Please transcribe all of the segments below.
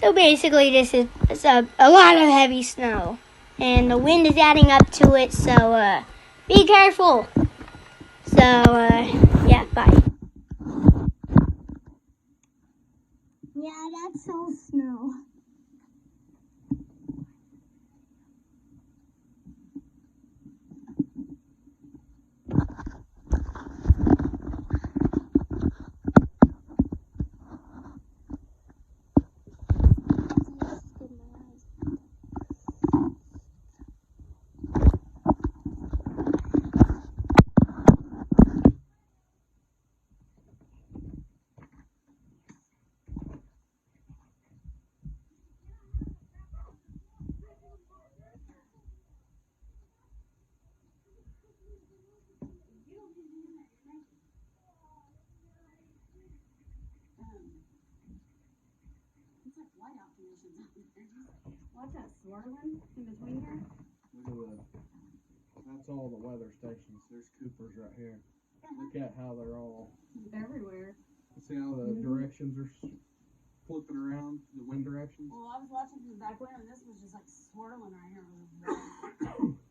So basically, this is a lot of heavy snow, and the wind is adding up to it. So be careful. So yeah, bye. Yeah, that's all snow. What's that swirling in between here? Look at that's all the weather stations. There's Coopers right here. Look at how they're all Everywhere. see how the directions are flipping around, the wind directions. Well, I was watching from the back window, and this was just like swirling right here. It was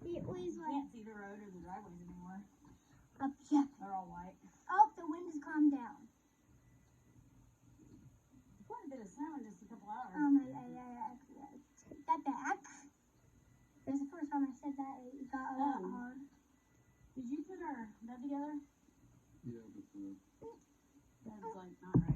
You like can't see the road or the driveways anymore. up here. They're all white. Oh, the wind has calmed down. Quite a bit of snow in just a couple hours. I take that back. It was the first time I said that. It got a lot hard. Did you put our bed together? Yeah, but Bed's like not right.